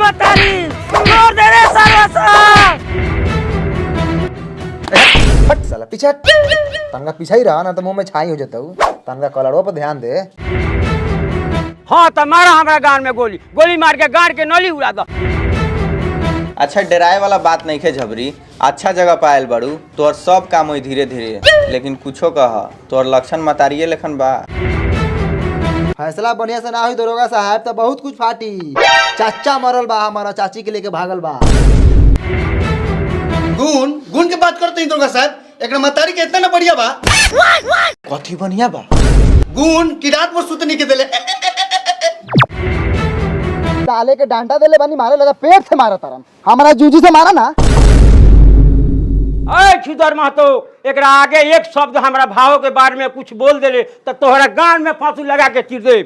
बतारी छोड़ दे रे सर्वसा। हट साला पीछे हट। तनका पीछे ही रहा ना तो मुंह में छाई हो जाता हूँ। तनका कलड़ों पर ध्यान दे। हाँ तो मारा हमारा गान में गोली, गोली मार के गाड़ के नली उड़ा दो। अच्छा डराए वाला बात नहीं खे झबरी, अच्छा जगह पायल बड़ू, तोर सब काम हुई धीरे धीरे, लेकिन कुछो कह तोर लक्षण मतारिये लेखन बा। फैसला बढ़िया से ना हुई दरोगा साहब तो बहुत कुछ फाटी। चाचा मरल बा, हमारा चाची के लेके भागल बा। गुण गुण के बात करते हैं दरोगा साहब, एक मतारी के इतना ना बढ़िया बा। कथी बढ़िया बा? गुण की रात में सुतनी के दिले। डाले के डांटा देले बानी, मारे लगा पेट से मारा तरन। हमारा जूजी से मारा ना। अरे छुदर महतो, एकरा आगे एक शब्द हमारा भाव के बारे में कुछ बोल देले तो तोहरा गान में फांसी लगा के चीर दे।